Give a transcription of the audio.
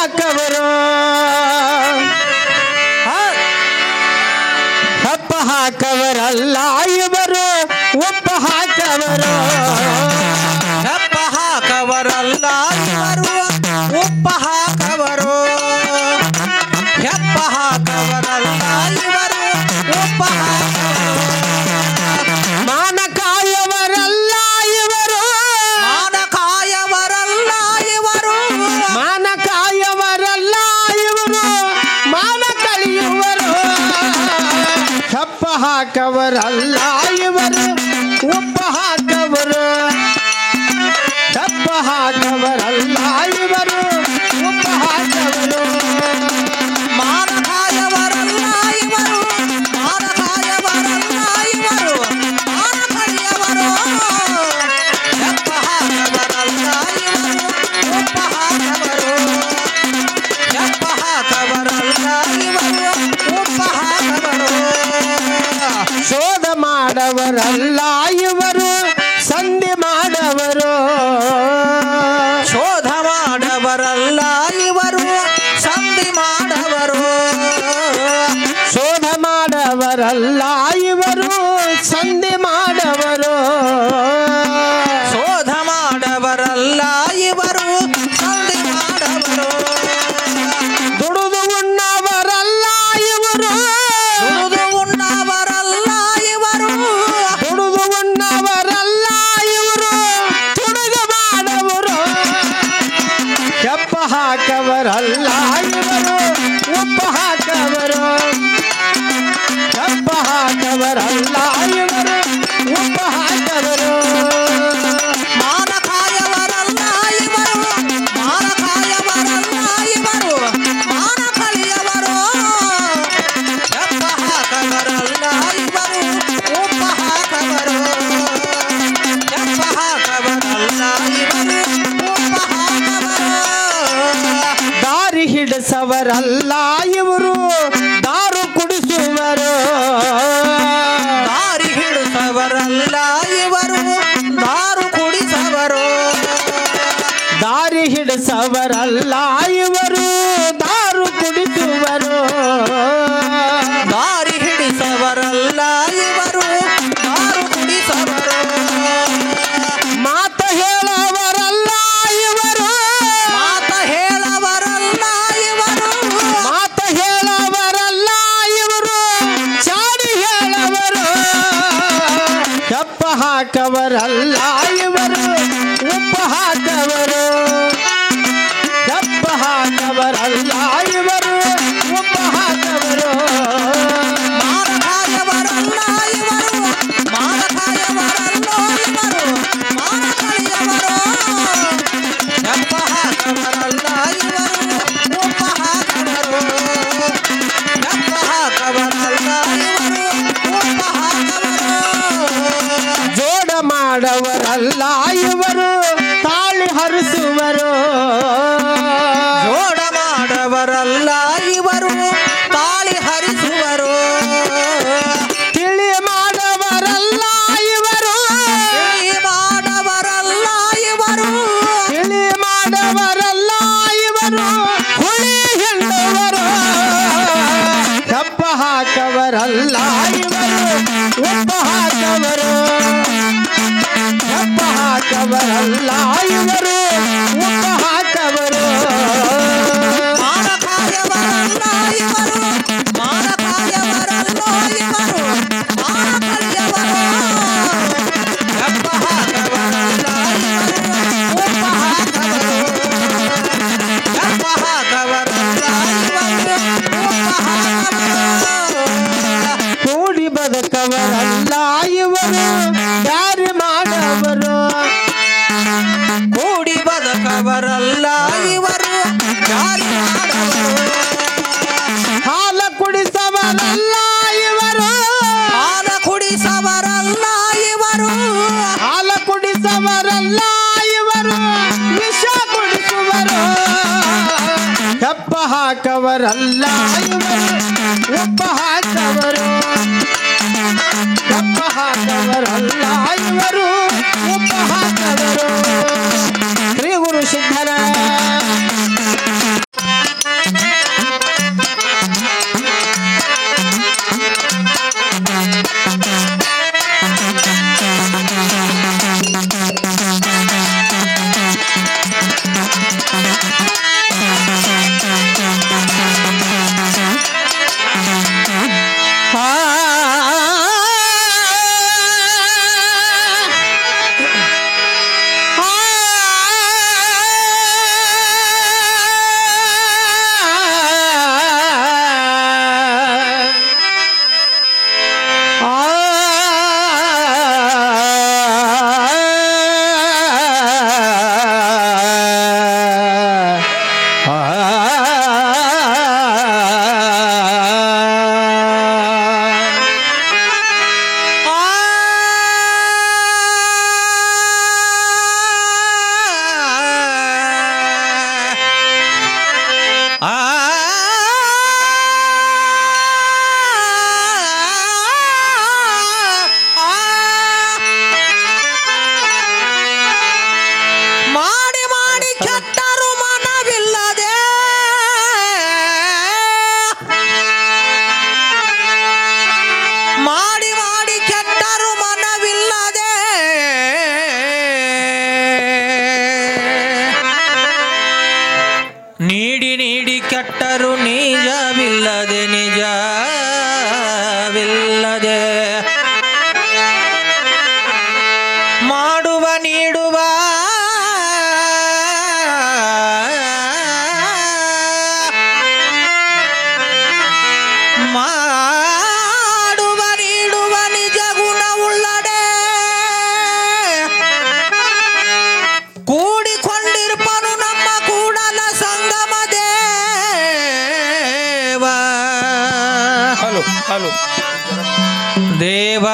ಹಾಕವರು ಹೆಪ್ಪ ಹಾಕವರಲ್ಲ ಇವರು ಉಪ್ಪ ಹಾಕವರು ಹೆಪ್ಪ ಹಾಕವರಲ್ಲ ಇವರು ಉಪ್ಪ ಹಾಕವರು ಹೆಪ್ಪ ಹಾಕವರಲ್ಲ ಇವರು ಉಪ್ಪ ಹಾಕವರು ಮಾನಕಾಯವರಲ್ಲ ಇವರು ಮಾನಕಾಯವರಲ್ಲ ಇವರು ಮಾನಕಾಯವರಲ್ಲ ಇವರು ಮಾನ ಕಳಿಯುವರು ಹೆಪ್ಪ ಹಾಕವರಲ್ಲ ಇವರು ಉಪ್ಪ ಹಾಕವರು ಹೆಪ್ಪ ಹಾಕವರಲ್ಲ ಇವರು ಉಪ್ಪ ಹಾಕವರು ಮಾನಕಾಯವರಲ್ಲ ಇವರು ಮಾನಕಾಯವರಲ್ಲ ಇವರು ಮಾನ ಕಳಿಯವರು ಹೆಪ್ಪ ಹಾಕವರಲ್ಲ ಇವರು ಉಪ್ಪ ಹಾಕವರು ಹೆಪ್ಪ ಹಾಕವರಲ್ಲ ಇವರು ಉಪ್ಪ ಹಾಕವರು ಶೋಧ ಮಾಡವರಲ್ಲ ಇವರು ಸಂಧಿ ಮಾಡವರು ಶೋಧ ಮಾಡವರಲ್ಲ ಇವರು ಸಂಧಿ ಮಾಡವರು ಶೋಧ ಮಾಡವರಲ್ಲ ಇವರು ಸಂಧಿ ಮಾಡವರು ಶೋಧ ಮಾಡವರಲ್ಲ ಇವರು ಸಂಧಿ ಮಾಡವರು ದುಡಿದು ಉಣ್ಣವರಲ್ಲ ಇವರು ದುಡಿದು ಉಣ್ಣವರಲ್ಲ ಇವರು ದುಡಿದು ಉಣ್ಣವರಲ್ಲ ಇವರು ತುಡುಗು ಮಾಡವರು ಹೆಪ್ಪ ಹಾಕವರಲ್ಲ ಇವರು ಉಪ್ಪ ಹಾಕವರು ಹೆಪ್ಪ ಹಾಕವರಲ್ಲ ಇವರು ಉಪ್ಪ ಹಾಕವರು ಮಾನಕಾಯವರಲ್ಲ ಇವರು ಮಾನಕಾಯವರಲ್ಲ ಇವರು ಮಾನ ಕಳಿಯವರು ಹೆಪ್ಪ ಹಾಕವರಲ್ಲ ಇವರು ಉಪ್ಪ ಹಾಕವರು ಹೆಪ್ಪ ಹಾಕವರಲ್ಲ ಇವರು ಉಪ್ಪ ಹಾಕವರು ದಾರಿ ಹಿಡಿಸವರಲ್ಲ ಇವರು ದಾರು ಕುಡಿಸುವರು ದಾರಿ ಹಿಡಿಸವರಲ್ಲ ಇವರು ದಾರು ಕುಡಿಸವರು ದಾರಿ ಹಿಡಿಸವರಲ್ಲ ಇವರು ದಾರು ಕುಡಿಸುವರು ದಾರಿ ಹಿಡಿಸವರಲ್ಲ ಇವರು ದಾರು ಕುಡಿಸವರು ಮಾತ ಹೇಳವರಲ್ಲ ಇವರು ಮಾತ ಹೇಳವರಲ್ಲ ಇವರು ಮಾತ ಹೇಳವರಲ್ಲ ಇವರು ಚಾಡಿ ಹೇಳವರು ಹೆಪ್ಪ ಹಾಕವರಲ್ಲ ಇವರು ಉಪ್ಪ ಹಾಕವರು ಹೆಪ್ಪ ಹಾಕವರಲ್ಲ ಇವರು ಉಪ್ಪ ಹಾಕವರು ಮಾನಕಾಯವರಲ್ಲ ಇವರು ಮಾನಕಾಯವರಲ್ಲ ಇವರು ಮಾನ ಕಳಿಯವರು ಹೆಪ್ಪ ಹಾಕವರಲ್ಲ ಇವರು ಉಪ್ಪ ಹಾಕವರು ಹೆಪ್ಪ ಹಾಕವರಲ್ಲ ಇವರು ಉಪ್ಪ ಹಾಕವರು ಜೋಡ ಮಾಡವರಲ್ಲ ಇವರು ತಾಳಿ ಹರಿಸುವರು ಜೋಡ ಮಾಡವರಲ್ಲ ಇವರು ತಾಳಿ ಹರಿಸುವರು ತಿಳಿ ಮಾಡವರಲ್ಲ ಇವರು ತಿಳಿ ಮಾಡವರಲ್ಲ ಇವರು ತಿಳಿ ಮಾಡವರಲ್ಲ ಇವರು ಹುಳಿ ಹಿಂಡುವರು ಹೆಪ್ಪ ಹಾಕವರಲ್ಲ ಇವರು ಉಪ್ಪ ಹಾಕವರು ಹೆಪ್ಪ ಹಾಕವರಲ್ಲ ಇವರು ಉಪ್ಪ ಹಾಕವರು ಮಾನಕಾಯವರಲ್ಲ ಇವರು ಮಾನಕಾಯವರಲ್ಲ ಇವರು ಮಾನ ಕಳಿಯವರು ಹೆಪ್ಪ ಹಾಕವರಲ್ಲ ಇವರು ಉಪ್ಪ ಹಾಕವರು ಹೆಪ್ಪ ಹಾಕವರಲ್ಲ ಇವರು ಉಪ್ಪ ಹಾಕವರು ಕೂಡಿ ಬದುಕವರಲ್ಲ ಇವರು ದಾರಿ ಮಾಡವರು ಕೂಡಿ ಬದುಕವರಲ್ಲ ಇವರು ಜಾರಿ ಮಾಡವರು ಹಾಲ ಕುಡಿಸವರಲ್ಲ ಇವರು ಹಾಲ ಕುಡಿಸವರಲ್ಲ ಇವರು ಹಾಲ ಕುಡಿಸವರಲ್ಲ ಇವರು ವಿಷ ಕುಡಿಸುವರು ಹೆಪ್ಪ ಹಾಕವರಲ್ಲ ಇವರು ಉಪ್ಪ ಹಾಕವರು ಹೆಪ್ಪ ಹಾಕವರಲ್ಲ ಇವರು ಉಪ್ಪ ಹಾಕವರು ಶ್ರೀ ಗುರು ಸಿದ್ಧರ ನೀಡಿ ನೀಡಿ ಕೆಟ್ಟರು ನಿಜವಿಲ್ಲದೆ ನಿಜವಿಲ್ಲದೆ ಮಾಡುವ ನೀಡುವ ಮಾಡುವ ನೀಡುವ ನಿಜ ಗುಣವುಳ್ಳಡೆ ಕೂಡಿಕೊಂಡಿರ್ಪನು ನಮ್ಮ ಕೂಡಲ ಸಂಗಮ ದೇವ ಹಲೋ ದೇವ